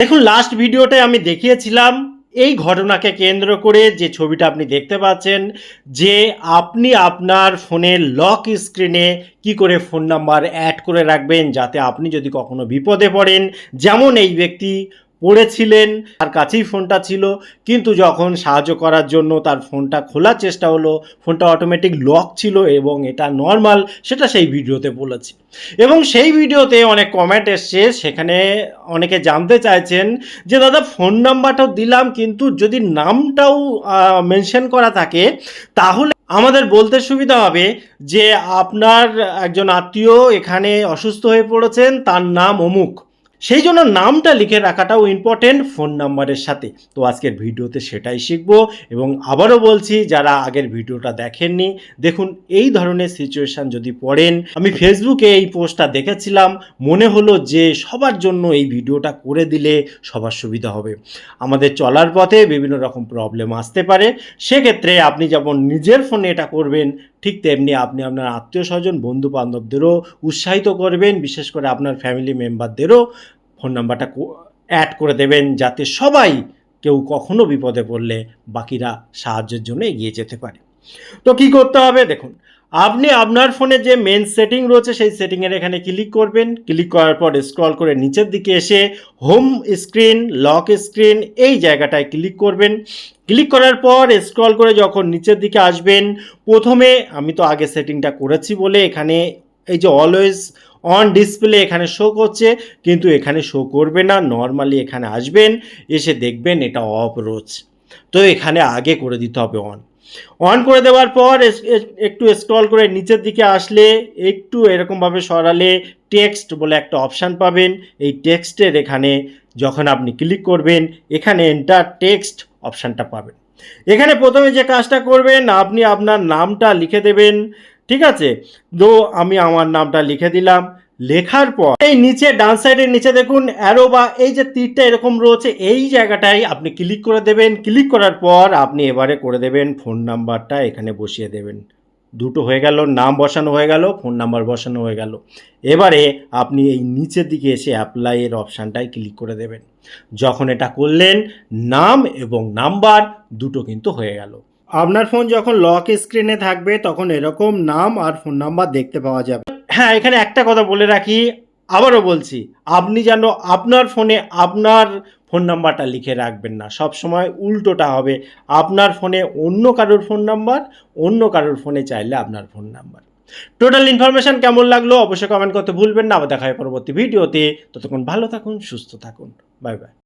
দেখুন, লাস্ট ভিডিওতে আমি দেখিয়েছিলাম এই ঘটনাকে কেন্দ্র করে যে ছবিটা আপনি দেখতে পাচ্ছেন, যে আপনি আপনার ফোনের লক স্ক্রিনে কি করে ফোন নাম্বার অ্যাড করে রাখবেন, যাতে আপনি যদি কখনো বিপদে পড়েন, যেমন এই ব্যক্তি পড়েছিলেন, তার কাছেই ফোনটা ছিল, কিন্তু যখন সাহায্য করার জন্য তার ফোনটা খোলার চেষ্টা হলো, ফোনটা অটোমেটিক লক ছিল এবং এটা নর্মাল, সেটা সেই ভিডিওতে বলেছি। এবং সেই ভিডিওতে অনেক কমেন্ট এসছে, সেখানে অনেকে জানতে চাইছেন যে দাদা ফোন নাম্বারটাও দিলাম, কিন্তু যদি নামটাও মেনশন করা থাকে তাহলে আমাদের বলতে সুবিধা হবে যে আপনার একজন আত্মীয় এখানে অসুস্থ হয়ে পড়েছেন, তার নাম অমুক, সেই জন্য নামটা লিখে রাখাটাও ইম্পর্টেন্ট ফোন নাম্বারের সাথে। তো আজকের ভিডিওতে সেটাই শিখবো। এবং আবারও বলছি, যারা আগের ভিডিওটা দেখেননি, দেখুন এই ধরনের সিচুয়েশান যদি পড়েন, আমি ফেসবুকে এই পোস্টটা দেখেছিলাম, মনে হলো যে সবার জন্য এই ভিডিওটা করে দিলে সবার সুবিধা হবে। আমাদের চলার পথে বিভিন্ন রকম প্রবলেম আসতে পারে, সেক্ষেত্রে আপনি যেমন নিজের ফোনে এটা করবেন, ঠিক তেমনি আপনি আপনার আত্মীয় স্বজন বন্ধু বান্ধবদেরও উৎসাহিত করবেন, বিশেষ করে আপনার ফ্যামিলি মেম্বারদেরও ফোন নাম্বারটা অ্যাড করে দেবেন, যাতে সবাই কেউ কখনো বিপদে পড়লে বাকিরা সাহায্যের জন্য এগিয়ে যেতে পারে। তো কি করতে হবে দেখুন, আপনি আপনার ফোনে যে মেন সেটিং রয়েছে সেই সেটিংয়ের এখানে ক্লিক করবেন। ক্লিক করার পর স্ক্রল করে নিচের দিকে এসে হোম স্ক্রিন, লক স্ক্রিন এই জায়গাটায় ক্লিক করবেন। ক্লিক করার পর স্ক্রল করে যখন নিচের দিকে আসবেন, প্রথমে আমি তো আগে সেটিংটা করেছি বলে এখানে এই যে অলওয়েজ অন ডিসপ্লে এখানে শো করছে, কিন্তু এখানে শো করবে না। নর্মালি এখানে আসবেন, এসে দেখবেন এটা অফ রয়েছে, তো এখানে আগে করে দিতে হবে অন করে দেওয়ার পর একটু স্ক্রল করে নিচের দিকে আসলে একটু এরকমভাবে সরালে টেক্সট বলে একটা অপশান পাবেন। এই টেক্সটের এখানে যখন আপনি ক্লিক করবেন, এখানে এন্টার টেক্সট অপশানটা পাবেন। এখানে প্রথমে যে কাজটা করবেন, আপনি আপনার নামটা লিখে দেবেন, ঠিক আছে? তো আমি আমার নামটা লিখে দিলাম। লেখার পর এই নিচে ডান সাইডের নিচে দেখুন অ্যারো বা এই যে তীরটা এরকম রয়েছে, এই জায়গাটায় আপনি ক্লিক করে দেবেন। ক্লিক করার পর আপনি এবারে করে দেবেন ফোন নাম্বারটা এখানে বসিয়ে দেবেন। দুটো হয়ে গেল, নাম বসানো হয়ে গেল, ফোন নাম্বার বসানো হয়ে গেল। এবারে আপনি এই নিচের দিকে এসে অ্যাপ্লাইয়ের অপশানটায় ক্লিক করে দেবেন। যখন এটা করলেন, নাম এবং নাম্বার দুটো কিন্তু হয়ে গেল। আপনার ফোন যখন লক স্ক্রিনে থাকবে তখন এরকম নাম আর ফোন নাম্বার দেখতে পাওয়া যাবে। হ্যাঁ, এখানে একটা কথা বলে রাখি, আবারও বলছি, আপনি যেন আপনার ফোনে আপনার ফোন নাম্বারটা লিখে রাখবেন না, সব সময় উল্টোটা হবে। আপনার ফোনে অন্য কারোর ফোন নাম্বার, অন্য কারোর ফোনে চাইলে আপনার ফোন নাম্বার। টোটাল ইনফরমেশন কেমন লাগলো অবশ্যই কমেন্ট করতে ভুলবেন না। আবার দেখা হয় পরবর্তী ভিডিওতে। ততক্ষণ ভালো থাকুন, সুস্থ থাকুন। Bye bye.